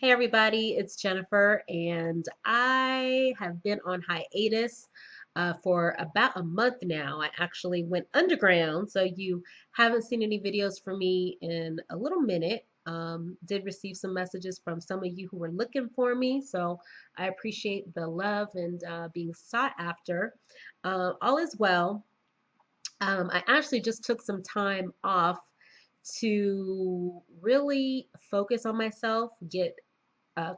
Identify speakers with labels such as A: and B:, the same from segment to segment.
A: Hey everybody, it's Jennifer, and I have been on hiatus for about a month now. I actually went underground, so you haven't seen any videos from me in a little minute. Did receive some messages from some of you who were looking for me, so I appreciate the love and being sought after. All is well. I actually just took some time off to really focus on myself, get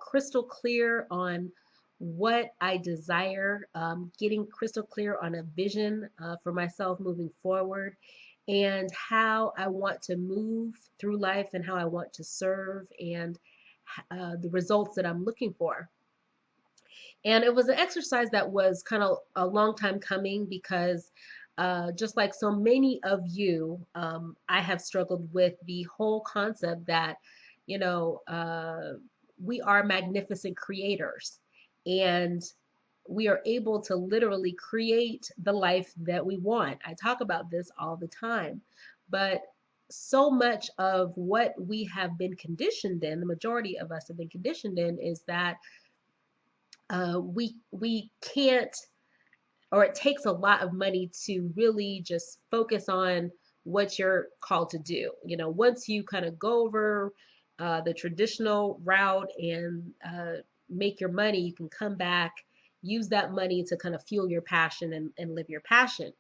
A: crystal clear on what I desire, getting crystal clear on a vision for myself moving forward, and how I want to move through life and how I want to serve and the results that I'm looking for. And it was an exercise that was kind of a long time coming because just like so many of you, I have struggled with the whole concept that, you know, we are magnificent creators and we are able to literally create the life that we want. I talk about this all the time, but so much of what we have been conditioned in, the majority of us have been conditioned in, is that we can't, or it takes a lot of money to really just focus on what you're called to do. You know, once you kind of go over the traditional route and make your money, you can come back, use that money to kind of fuel your passion and live your passion.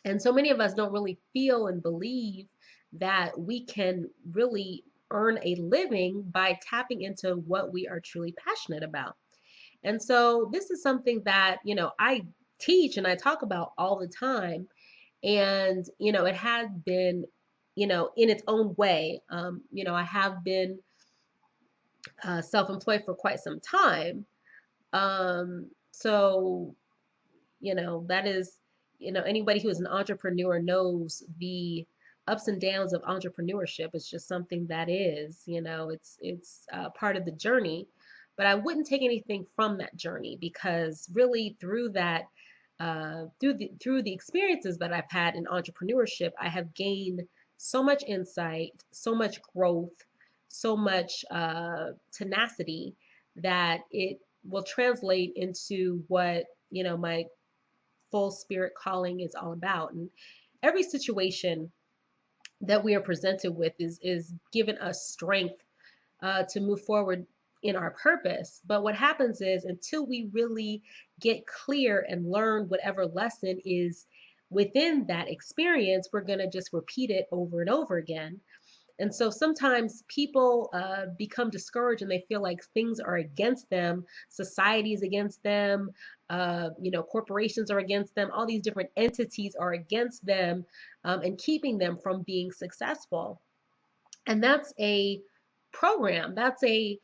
A: And so many of us don't really feel and believe that we can really earn a living by tapping into what we are truly passionate about. And so this is something that, I teach and I talk about all the time. And, it has been, in its own way. I have been self-employed for quite some time. So, that is, anybody who is an entrepreneur knows the ups and downs of entrepreneurship. It's just something that is, it's part of the journey. But I wouldn't take anything from that journey because really through that, through the experiences that I've had in entrepreneurship, I have gained so much insight, so much growth, so much tenacity that it will translate into what my full spirit calling is all about. And every situation that we are presented with is given us strength to move forward in our purpose. But what happens is until we really get clear and learn whatever lesson is within that experience, we're going to just repeat it over and over again. And so sometimes people become discouraged and they feel like things are against them, society is against them, corporations are against them, all these different entities are against them and keeping them from being successful. And that's a program, that's a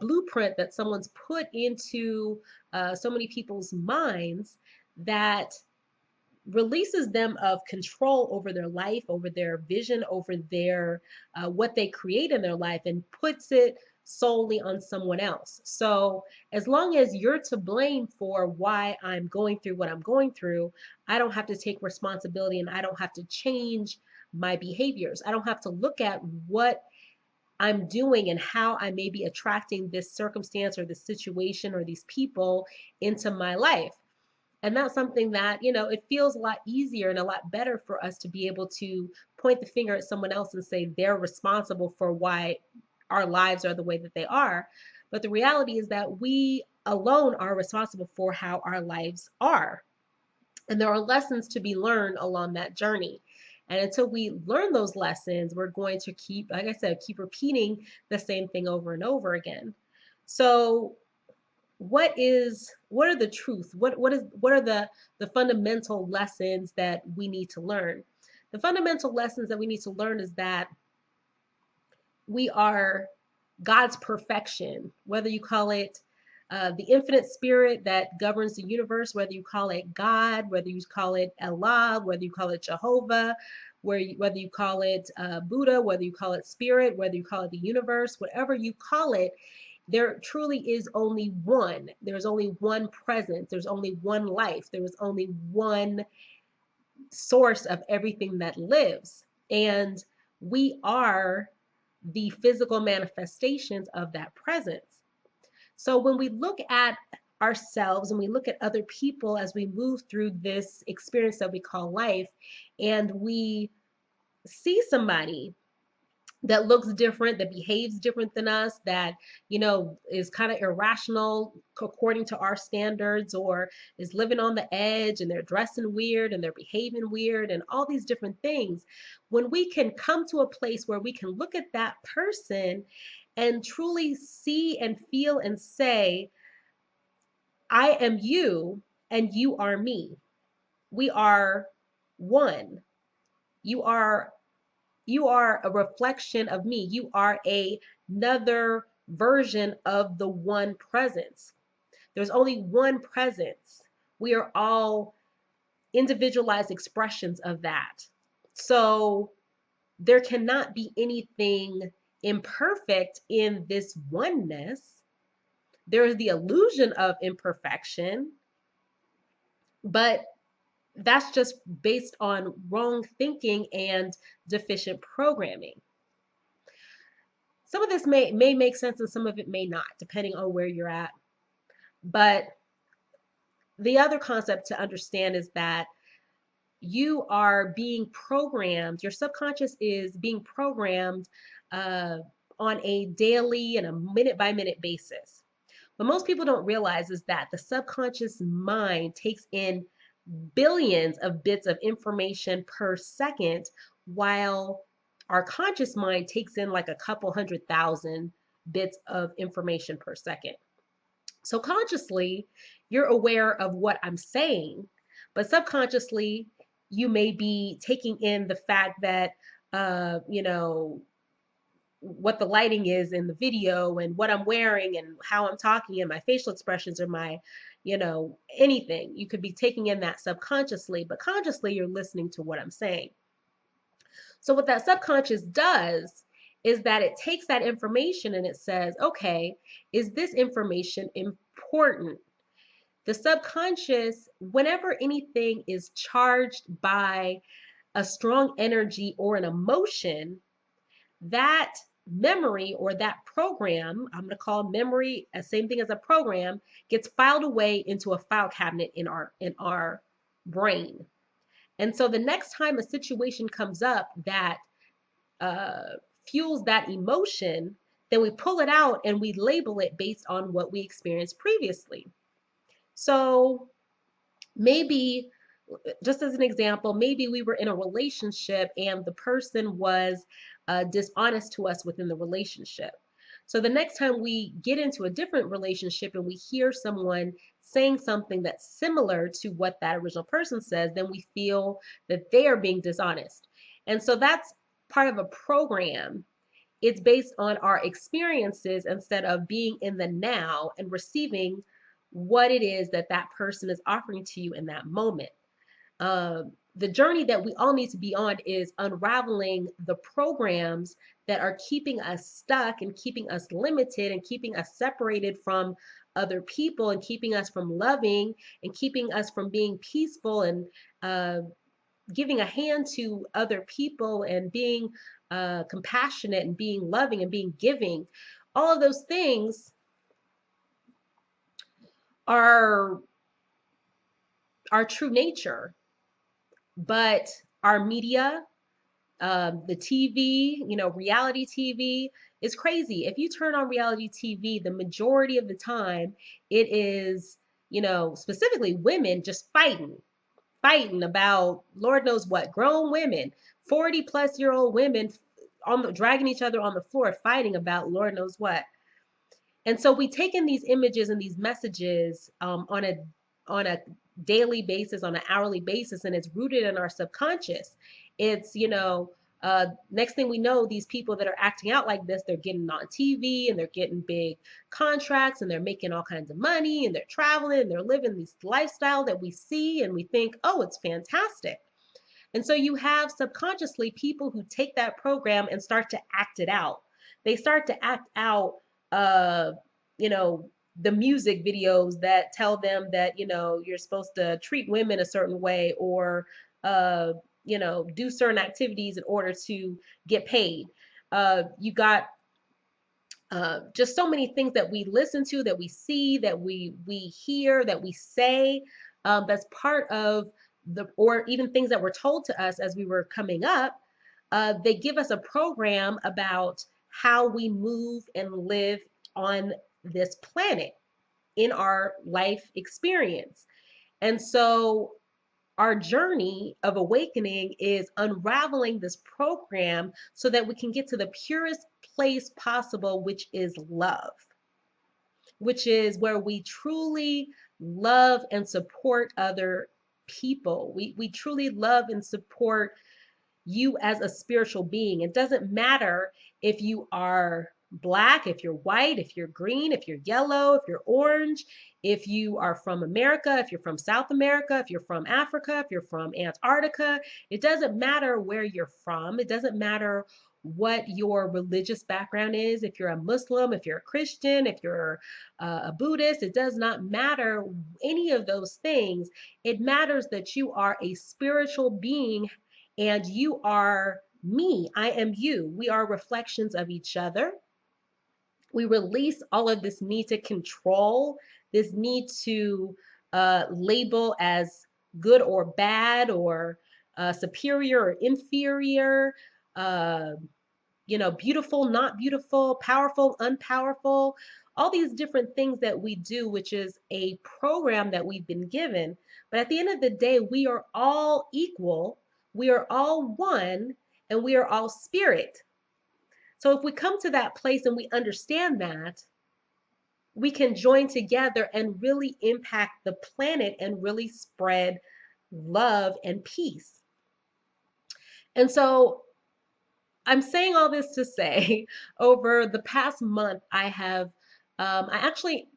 A: blueprint that someone's put into so many people's minds that releases them of control over their life, over their vision, over their what they create in their life, and puts it solely on someone else. So as long as you're to blame for why I'm going through what I'm going through, I don't have to take responsibility and I don't have to change my behaviors. I don't have to look at what I'm doing and how I may be attracting this circumstance or this situation or these people into my life. And that's something that, it feels a lot easier and a lot better for us to be able to point the finger at someone else and say they're responsible for why our lives are the way that they are. But the reality is that we alone are responsible for how our lives are. And there are lessons to be learned along that journey. And until we learn those lessons, we're going to keep, like I said, keep repeating the same thing over and over again. So what are the truth? What are the fundamental lessons that we need to learn? The fundamental lessons that we need to learn is that we are God's perfection, whether you call it the infinite spirit that governs the universe, whether you call it God, whether you call it Allah, whether you call it Jehovah, whether you call it Buddha, whether you call it spirit, whether you call it the universe, whatever you call it, there truly is only one. There's only one presence. There's only one life. There is only one source of everything that lives. And we are the physical manifestations of that presence. So when we look at ourselves and we look at other people as we move through this experience that we call life, and we see somebody that looks different, that behaves different than us, that, is kind of irrational according to our standards, or is living on the edge, and they're dressing weird and they're behaving weird and all these different things. When we can come to a place where we can look at that person and truly see and feel and say, I am you and you are me. We are one. You are you are a reflection of me. You are another version of the one presence. There's only one presence. We are all individualized expressions of that. So there cannot be anything imperfect in this oneness. There is the illusion of imperfection, but that's just based on wrong thinking and deficient programming. Some of this may make sense and some of it may not, depending on where you're at. But the other concept to understand is that you are being programmed, your subconscious is being programmed uh, on a daily and a minute by minute basis. What most people don't realize is that the subconscious mind takes in billions of bits of information per second, while our conscious mind takes in like a couple 100,000 bits of information per second. So consciously, you're aware of what I'm saying, but subconsciously, you may be taking in the fact that, what the lighting is in the video and what I'm wearing and how I'm talking and my facial expressions or my, anything. You could be taking in that subconsciously, but consciously you're listening to what I'm saying. So what that subconscious does is that it takes that information and it says, okay, is this information important? The subconscious, whenever anything is charged by a strong energy or an emotion, that memory or that program, I'm going to call memory the same thing as a program, gets filed away into a file cabinet in our brain. And so the next time a situation comes up that uh, fuels that emotion, then we pull it out and we label it based on what we experienced previously. So maybe, just as an example, maybe we were in a relationship and the person was dishonest to us within the relationship. So the next time we get into a different relationship and we hear someone saying something that's similar to what that original person says, then we feel that they are being dishonest. And so that's part of a program. It's based on our experiences instead of being in the now and receiving what it is that that person is offering to you in that moment. The journey that we all need to be on is unraveling the programs that are keeping us stuck and keeping us limited and keeping us separated from other people and keeping us from loving and keeping us from being peaceful and giving a hand to other people and being compassionate and being loving and being giving. All of those things are our true nature, but our media, the TV, reality TV is crazy. If you turn on reality TV, the majority of the time it is, specifically women just fighting about Lord knows what, grown women, 40-plus-year-old women dragging each other on the floor, fighting about Lord knows what. And so we take in these images and these messages on a daily basis, on an hourly basis, and it's rooted in our subconscious. It's, next thing we know, these people that are acting out like this, they're getting on TV and they're getting big contracts and they're making all kinds of money and they're traveling and they're living this lifestyle that we see and we think, oh, it's fantastic. And so you have subconsciously people who take that program and start to act it out. They start to act out, uh, you know, the music videos that tell them that, you're supposed to treat women a certain way or, do certain activities in order to get paid. You got just so many things that we listen to, that we see, that we hear, that we say. That's part of the, or even things that were told to us as we were coming up. They give us a program about how we move and live on this planet in our life experience. And so our journey of awakening is unraveling this program so that we can get to the purest place possible, which is love, which is where we truly love and support other people. We truly love and support you as a spiritual being. It doesn't matter if you are black, if you're white, if you're green, if you're yellow, if you're orange, if you are from America, if you're from South America, if you're from Africa, if you're from Antarctica. It doesn't matter where you're from. It doesn't matter what your religious background is. If you're a Muslim, if you're a Christian, if you're a Buddhist, it does not matter any of those things. It matters that you are a spiritual being and you are me. I am you. We are reflections of each other. We release all of this need to control, this need to label as good or bad, or superior or inferior, uh, beautiful, not beautiful, powerful, unpowerful, all these different things that we do, which is a program that we've been given. But at the end of the day, we are all equal, we are all one, and we are all spirit. So if we come to that place and we understand that, we can join together and really impact the planet and really spread love and peace. And so I'm saying all this to say, over the past month, I actually,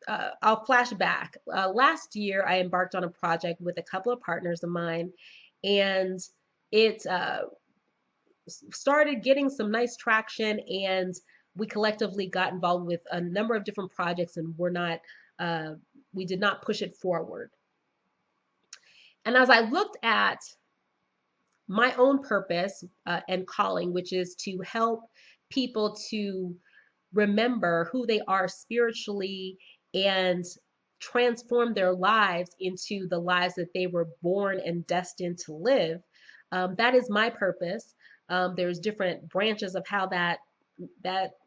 A: I'll flash back. Last year, I embarked on a project with a couple of partners of mine, and it started getting some nice traction, and we collectively got involved with a number of different projects, and uh, we did not push it forward. And as I looked at my own purpose and calling, which is to help people to remember who they are spiritually and transform their lives into the lives that they were born and destined to live. That is my purpose. There's different branches of how that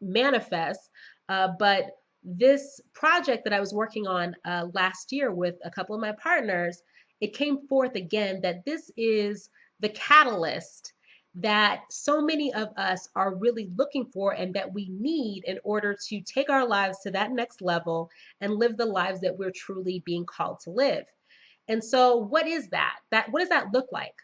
A: manifests, but this project that I was working on last year with a couple of my partners, it came forth again that this is the catalyst that so many of us are really looking for and that we need in order to take our lives to that next level and live the lives that we're truly being called to live. And so what is that? What does that look like?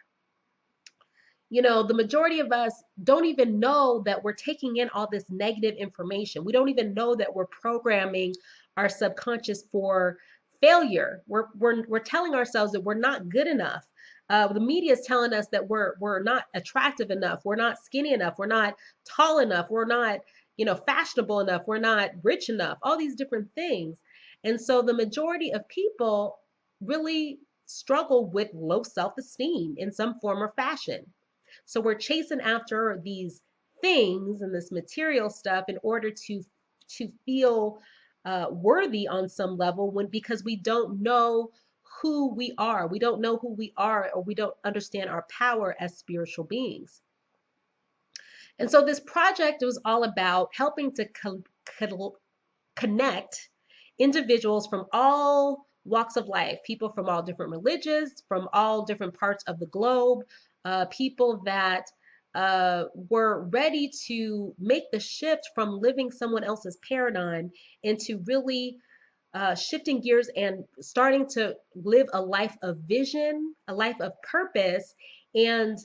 A: The majority of us don't even know that we're taking in all this negative information. We don't even know that we're programming our subconscious for failure. We're telling ourselves that we're not good enough. The media is telling us that we're not attractive enough. We're not skinny enough. We're not tall enough. We're not, fashionable enough. We're not rich enough. All these different things. And so the majority of people really struggle with low self-esteem in some form or fashion. So we're chasing after these things and this material stuff in order to feel worthy on some level, when because we don't know who we are. We don't know who we are, or we don't understand our power as spiritual beings. And so this project was all about helping to connect individuals from all walks of life, people from all different religions, from all different parts of the globe, people that were ready to make the shift from living someone else's paradigm into really shifting gears and starting to live a life of vision, a life of purpose, and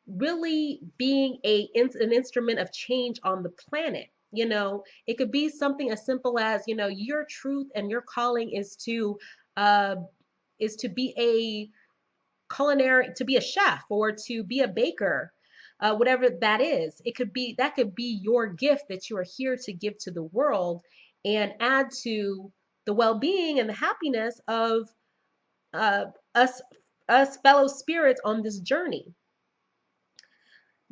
A: really being an instrument of change on the planet. It could be something as simple as, your truth and your calling uh, is to be a to be a chef or to be a baker, whatever that is. That could be your gift that you are here to give to the world and add to the well-being and the happiness of uh, us fellow spirits on this journey.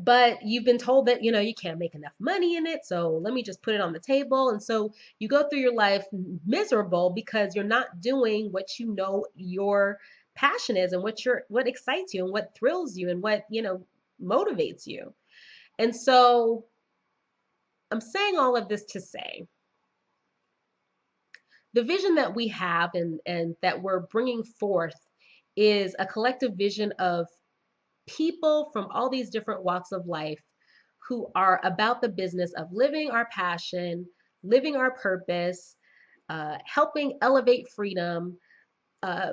A: but you've been told that, you can't make enough money in it. So let me just put it on the table. And so you go through your life miserable because you're not doing what your passion is, and what excites you and what thrills you and what, motivates you. And so I'm saying all of this to say the vision that we have and that we're bringing forth is a collective vision of people from all these different walks of life who are about the business of living our passion, living our purpose, helping elevate freedom,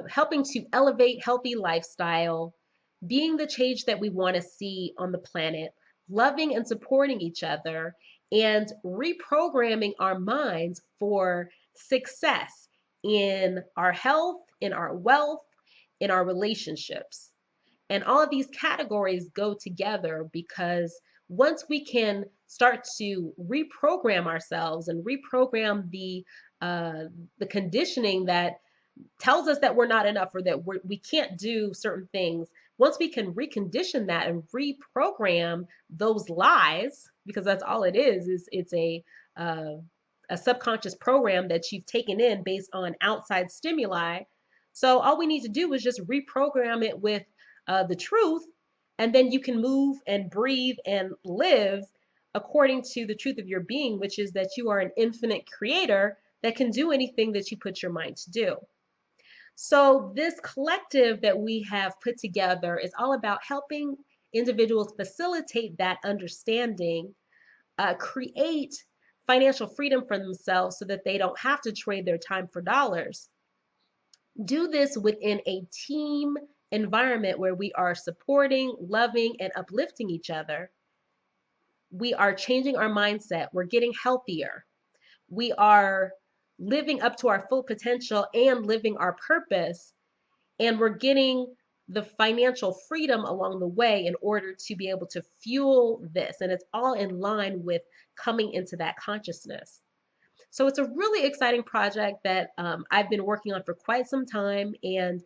A: helping to elevate healthy lifestyle, being the change that we want to see on the planet, loving and supporting each other, and reprogramming our minds for success in our health, in our wealth, in our relationships. And all of these categories go together because once we can start to reprogram ourselves and reprogram the conditioning that tells us that we're not enough, or that we can't do certain things, once we can recondition that and reprogram those lies, because that's all it is it's uh, a subconscious program that you've taken in based on outside stimuli. So all we need to do is just reprogram it with the truth, and then you can move and breathe and live according to the truth of your being, which is that you are an infinite creator that can do anything that you put your mind to do. So, this collective that we have put together is all about helping individuals facilitate that understanding, create financial freedom for themselves so that they don't have to trade their time for dollars. Do this within a team environment where we are supporting, loving, and uplifting each other. We are changing our mindset. We're getting healthier. We are living up to our full potential and living our purpose, and we're getting the financial freedom along the way in order to be able to fuel this. And it's all in line with coming into that consciousness. So it's a really exciting project that I've been working on for quite some time. And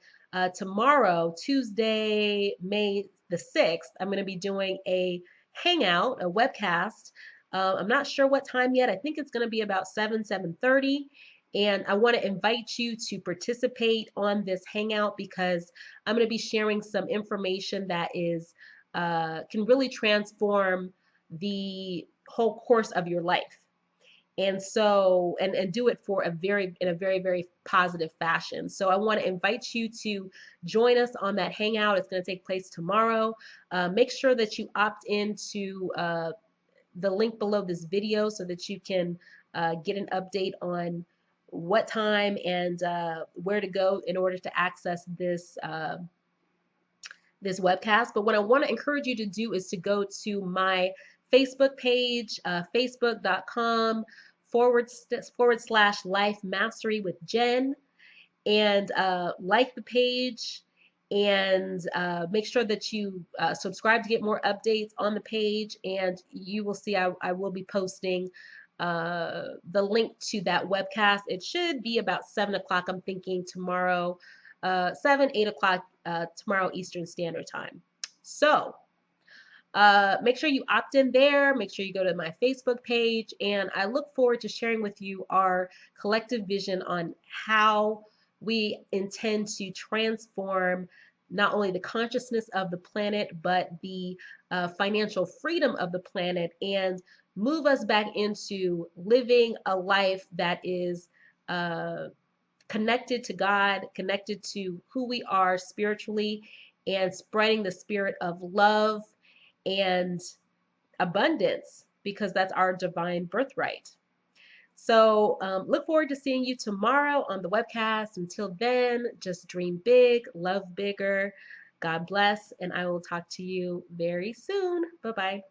A: tomorrow, Tuesday, May the 6th, I'm going to be doing a hangout, a webcast. I'm not sure what time yet. I think it's going to be about 7:30. And I want to invite you to participate on this hangout because I'm going to be sharing some information that is can really transform the whole course of your life. And so and do it for in a very very positive fashion. So I want to invite you to join us on that hangout. It's going to take place tomorrow. Make sure that you opt into the link below this video so that you can get an update on what time and where to go in order to access this webcast. But what I want to encourage you to do is to go to my Facebook page, facebook.com forward slash life mastery with Jen, and like the page, and make sure that you subscribe to get more updates on the page. And you will see I will be posting the link to that webcast. It should be about 7 o'clock, I'm thinking, tomorrow, 8 o'clock tomorrow Eastern Standard Time. So make sure you opt in there. Make sure you go to my Facebook page. And I look forward to sharing with you our collective vision on how we intend to transform not only the consciousness of the planet, but the financial freedom of the planet, and move us back into living a life that is connected to God, connected to who we are spiritually, and spreading the spirit of love and abundance, because that's our divine birthright. So look forward to seeing you tomorrow on the webcast. Until then, just dream big, love bigger. God bless, and I will talk to you very soon. Bye-bye.